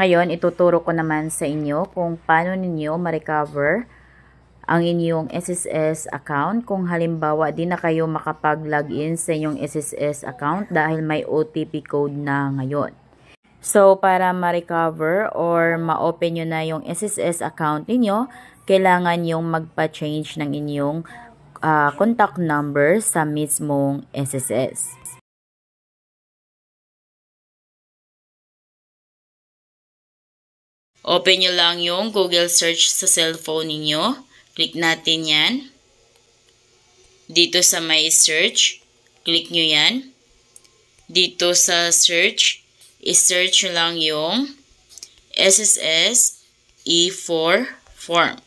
Ngayon, ituturo ko naman sa inyo kung paano ninyo ma-recover ang inyong SSS account kung halimbawa di na kayo makapag-login sa inyong SSS account dahil may OTP code na ngayon. So, para ma-recover or ma-open nyo na yung SSS account ninyo, kailangan yung magpa-change ng inyong contact number sa mismong SSS. Open nyo lang yung Google search sa cellphone ninyo. Click natin yan. Dito sa may search, click nyo yan. Dito sa search, i-search lang yung SSS E4 form.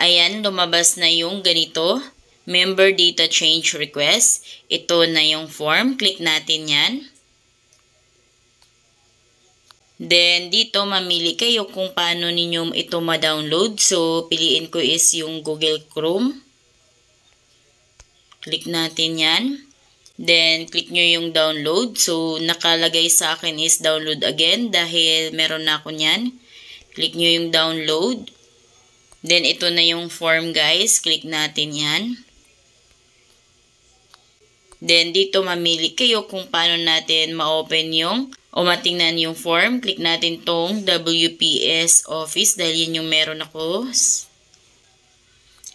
Ayan, lumabas na yung ganito. Member data change request. Ito na yung form. Click natin yan. Then, dito mamili kayo kung paano ninyo ito ma-download. So, piliin ko is yung Google Chrome. Click natin yan. Then, click nyo yung download. So, nakalagay sa akin is download again dahil meron na ako nyan. Click nyo yung download. Then, ito na yung form guys. Click natin yan. Then, dito mamili kayo kung paano natin ma-open yung o matingnan yung form. Click natin tong WPS Office dahil yun yung meron ako.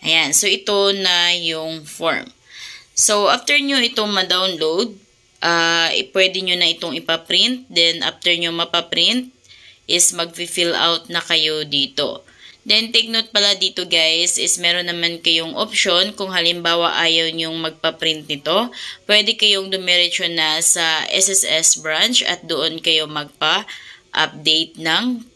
Ayan. So, ito na yung form. So, after nyo itong ma-download, pwede nyo na itong ipaprint. Then, after nyo mapaprint, is mag-fill out na kayo dito. Then, take note pala dito guys, is meron naman kayong option kung halimbawa ayaw nyong magpa-print nito. Pwede kayong dumiretso na sa SSS branch at doon kayo magpa-update ng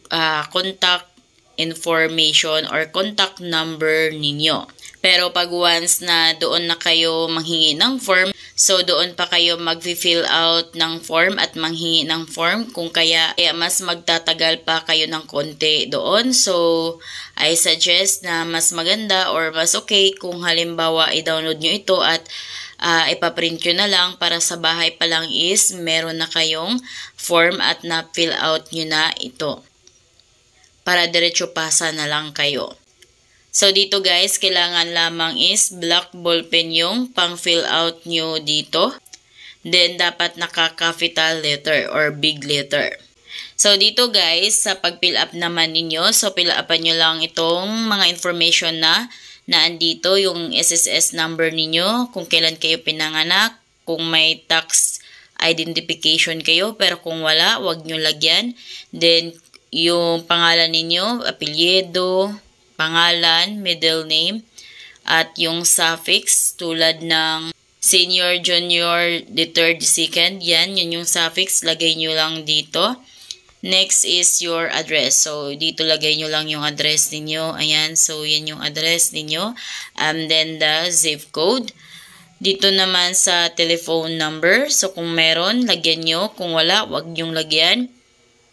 contact information or contact number ninyo. Pero pag once na doon na kayo manghingi ng form, so doon pa kayo mag-fill out ng form at manghingi ng form kung kaya mas magtatagal pa kayo ng konti doon. So, I suggest na mas maganda or mas okay kung halimbawa i-download nyo ito at ipaprint nyo na lang para sa bahay pa lang is meron na kayong form at na-fill out nyo na ito. Para diretso pasa na lang kayo. So, dito guys, kailangan lamang is black ballpen yung pang-fill out nyo dito. Then, dapat naka-capital letter or big letter. So, dito guys, sa pag-fill up naman ninyo, so fill upan nyo lang itong mga information na andito, yung SSS number ninyo, kung kailan kayo pinanganak, kung may tax identification kayo, pero kung wala, wag nyo lagyan. Then, yung pangalan ninyo, apelyido, pangalan, middle name, at yung suffix tulad ng senior, junior, the third, second, yan, yun yung suffix, lagay nyo lang dito. Next is your address. So, dito lagay nyo lang yung address ninyo. Ayan, so yan yung address ninyo. And then the zip code. Dito naman sa telephone number. So, kung meron, lagyan nyo. Kung wala, wag nyong lagyan.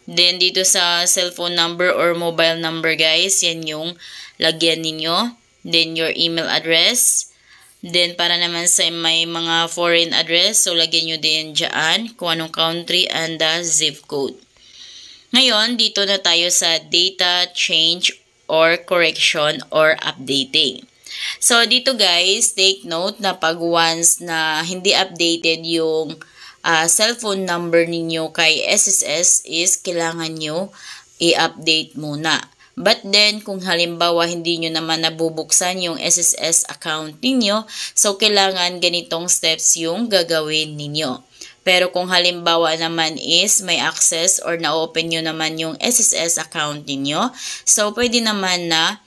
Then, dito sa cellphone number or mobile number, guys, yan yung lagyan ninyo. Then, your email address. Then, para naman sa may mga foreign address, so lagyan nyo din dyan kung anong country and the zip code. Ngayon, dito na tayo sa data change or correction or updating. So, dito guys, take note na pag once na hindi updated yung cellphone number ninyo kay SSS is kailangan nyo i-update muna. But then, kung halimbawa hindi nyo naman nabubuksan yung SSS account ninyo, so kailangan ganitong steps yung gagawin ninyo. Pero kung halimbawa naman is may access or na-open nyo naman yung SSS account ninyo, so pwede naman na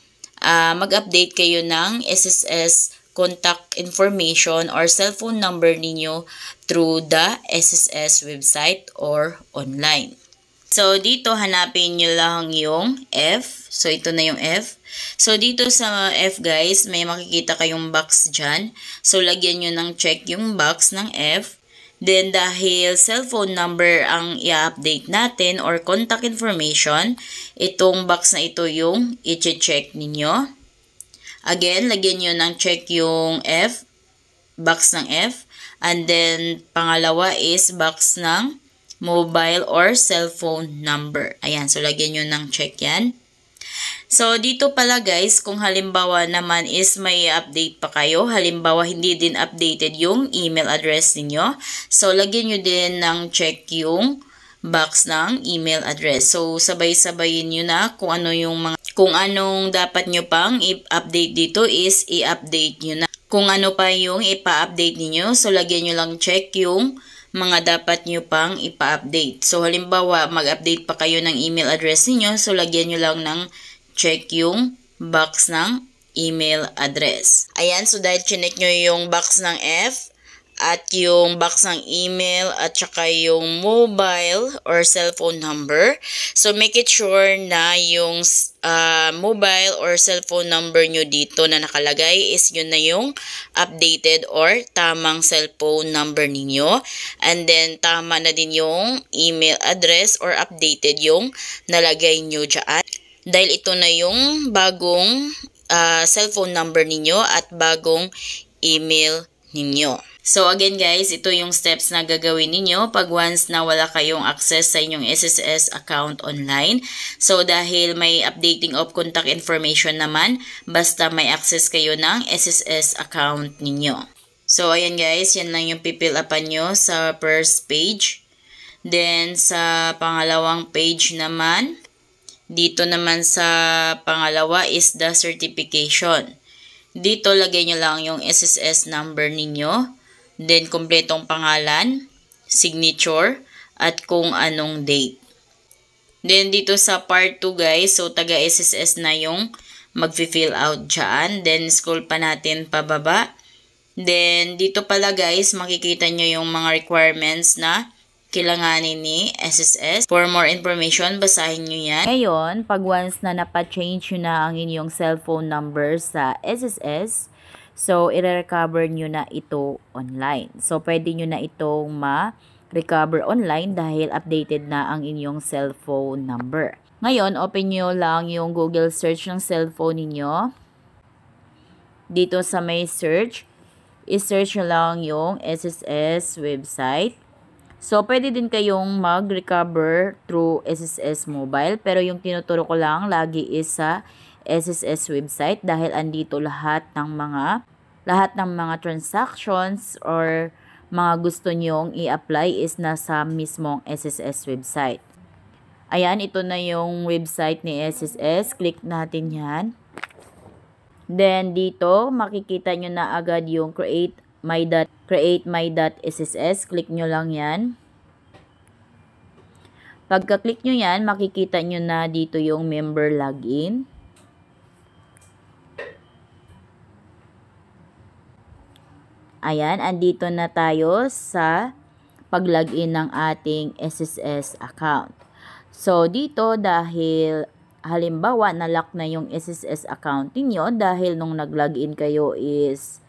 mag-update kayo ng SSS contact information or cellphone number ninyo through the SSS website or online. So, dito hanapin nyo lang yung F. So, ito na yung F. So, dito sa F guys, may makikita kayong box dyan. So, lagyan nyo ng check yung box ng F. Then, dahil cellphone number ang i-update natin or contact information, itong box na ito yung i-check ninyo. Again, lagyan nyo ng check yung F, box ng F. And then, pangalawa is box ng mobile or cellphone number. Ayan, so lagyan nyo ng check yan. So, dito pala guys, kung halimbawa naman is may update pa kayo, halimbawa hindi din updated yung email address niyo, so lagyan nyo din ng check yung box ng email address. So, sabay-sabayin nyo na kung anong dapat nyo pang i-update dito is i-update nyo na. Kung ano pa yung ipa-update niyo, so lagyan nyo lang check yung mga dapat nyo pang ipa-update. So, halimbawa, mag-update pa kayo ng email address niyo, so lagyan nyo lang ng check yung box ng email address. Ayan, so dahil chinek nyo yung box ng F at yung box ng email at saka yung mobile or cellphone number, so make it sure na yung mobile or cellphone number nyo dito na nakalagay is yun na yung updated or tamang cellphone number ninyo. And then, tama na din yung email address or updated yung nalagay nyo dyan. Dahil ito na yung bagong cellphone number ninyo at bagong email ninyo. So again guys, ito yung steps na gagawin ninyo pag once na wala kayong access sa inyong SSS account online. So dahil may updating of contact information naman, basta may access kayo ng SSS account ninyo. So ayan guys, yan lang yung pipill upan nyo sa first page. Then sa pangalawang page naman, dito naman sa pangalawa is the certification. Dito lagay nyo lang yung SSS number ninyo, then kompletong pangalan, signature, at kung anong date. Then dito sa part 2 guys, so taga SSS na yung mag-fill out dyan. Then scroll pa natin pababa. Then dito pala guys, makikita nyo yung mga requirements na kailanganin ni SSS. For more information, basahin nyo yan. Ngayon, pag once na napa-change nyo na ang inyong cellphone number sa SSS, so i-recover nyo na ito online. So pwede nyo na itong ma-recover online dahil updated na ang inyong cellphone number. Ngayon, open nyo lang yung Google search ng cellphone ninyo. Dito sa may search, i-search nyo lang yung SSS website. So, pwede din kayong mag-recover through SSS Mobile. Pero yung tinuturo ko lang lagi is sa SSS website dahil andito lahat ng mga transactions or mga gusto nyong i-apply is nasa mismong SSS website. Ayan, ito na yung website ni SSS. Click natin yan. Then, dito, makikita nyo na agad yung create my.sss, click nyo lang yan. Pagka-click nyo yan, makikita nyo na dito yung member login. Ayan, andito na tayo sa pag-login ng ating SSS account. So, dito dahil halimbawa na-lock na yung SSS account niyo dahil nung nag-login kayo is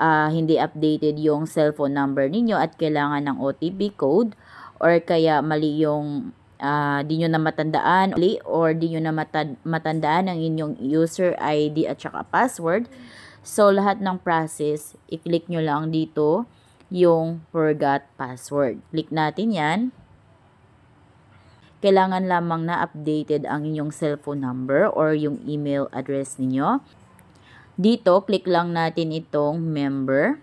hindi updated yung cellphone number ninyo at kailangan ng OTP code or kaya mali yung di nyo na matandaan or di nyo na matandaan ang inyong user ID at saka password. So, lahat ng process, i-click nyo lang dito yung forgot password. Click natin yan. Kailangan lamang na updated ang inyong cellphone number or yung email address ninyo. Dito, click lang natin itong member.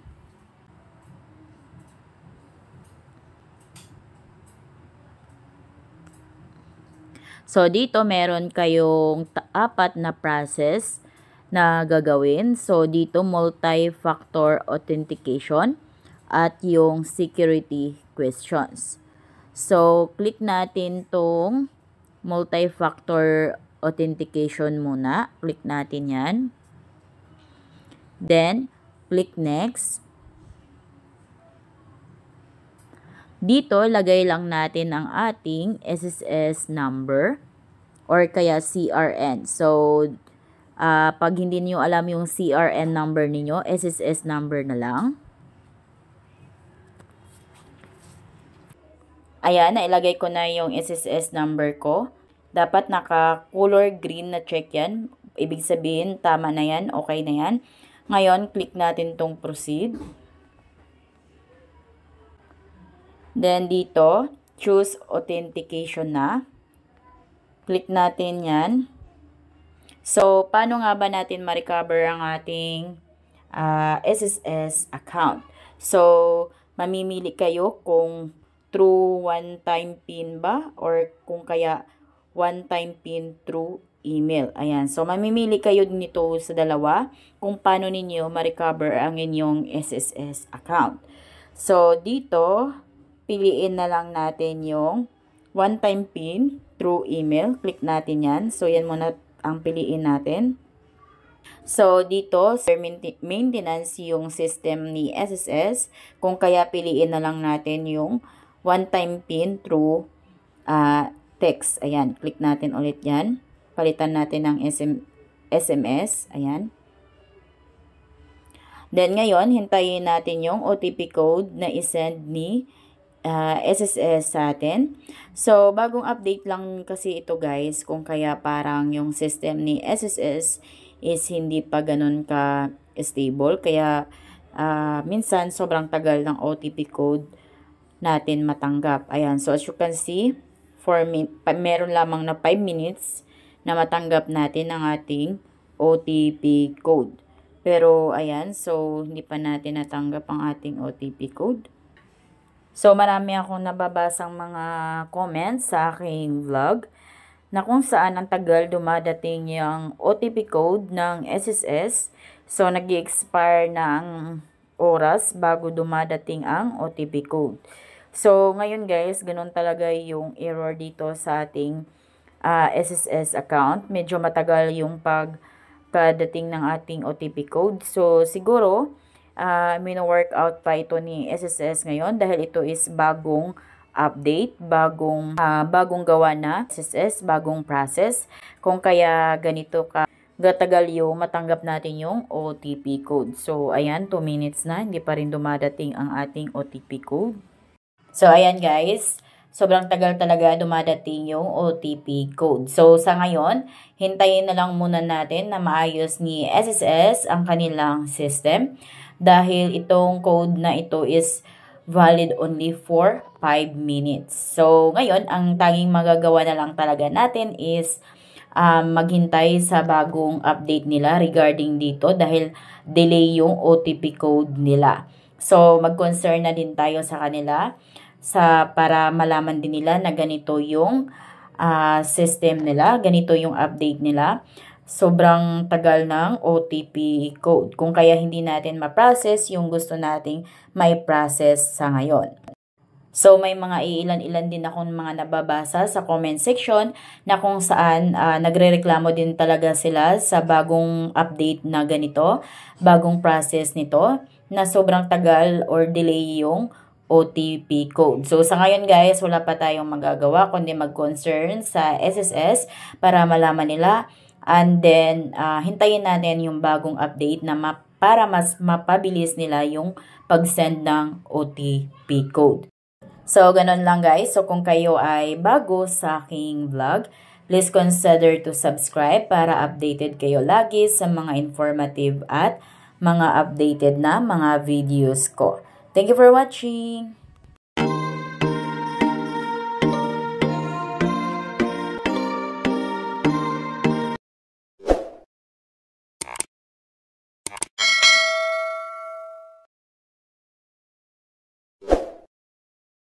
So, dito meron kayong 4 na process na gagawin. So, dito multi-factor authentication at yung security questions. So, click natin tong multi-factor authentication muna. Click natin yan. Then, click next. Dito, lagay lang natin ang ating SSS number or kaya CRN. So, pag hindi niyo alam yung CRN number niyo, SSS number na lang. Ayan, nailagay ko na yung SSS number ko. Dapat naka-color green na check yan. Ibig sabihin, tama na yan, okay na yan. Ngayon, click natin tong proceed. Then, dito, choose authentication na. Click natin yan. So, paano nga ba natin ma-recover ang ating SSS account? So, mamimili kayo kung through one-time PIN ba or kung kaya one-time PIN through email. Ayan. So, mamimili kayo nito sa dalawa kung paano ninyo ma-recover ang inyong SSS account. So, dito, piliin na lang natin yung one-time PIN through email. Click natin yan. So, yan muna ang piliin natin. So, dito, maintenance yung system ni SSS. Kung kaya, piliin na lang natin yung one-time PIN through text. Ayan, click natin ulit yan. Palitan natin ng SMS. Ayan. Then, ngayon, hintayin natin yung OTP code na isend ni SSS sa atin. So, bagong update lang kasi ito guys, kung kaya parang yung system ni SSS is hindi pa ganun ka stable. Kaya, minsan sobrang tagal ng OTP code natin matanggap. Ayan, so as you can see, meron lamang na 5 minutes na matanggap natin ang ating OTP code. Pero, ayan, so hindi pa natin natanggap ang ating OTP code. So, marami akong nababasang mga comments sa aking vlog na kung saan ang tagal dumadating yung OTP code ng SSS. So, nag-expire na ang oras bago dumadating ang OTP code. So, ngayon guys, ganun talaga yung error dito sa ating SSS account. Medyo matagal yung pagkadating ng ating OTP code. So, siguro, mino-workout pa ito ni SSS ngayon dahil ito is bagong update, bagong gawa na SSS, bagong process. Kung kaya ganito gatagal yung matanggap natin yung OTP code. So, ayan, 2 minutes na, hindi pa rin dumadating ang ating OTP code. So, ayan guys, sobrang tagal talaga dumadating yung OTP code. So, sa ngayon, hintayin na lang muna natin na maayos ni SSS ang kanilang system dahil itong code na ito is valid only for 5 minutes. So, ngayon, ang tanging magagawa na lang talaga natin is maghintay sa bagong update nila regarding dito dahil delay yung OTP code nila. So, mag-concern na din tayo sa kanila para malaman din nila na ganito yung system nila, ganito yung update nila. Sobrang tagal ng OTP code. Kung kaya hindi natin ma-process yung gusto nating may process sa ngayon. So, may mga ilan-ilan din akong mga nababasa sa comment section na kung saan nagrereklamo din talaga sila sa bagong update na ganito, bagong process nito, na sobrang tagal or delay yung OTP code. So, sa ngayon guys, wala pa tayong magagawa kundi mag-concern sa SSS para malaman nila. And then, hintayin natin yung bagong update na para mas mapabilis nila yung pag-send ng OTP code. So, ganun lang guys. So, kung kayo ay bago sa aking vlog, please consider to subscribe para updated kayo lagi sa mga informative at mga updated na mga videos ko. Thank you for watching!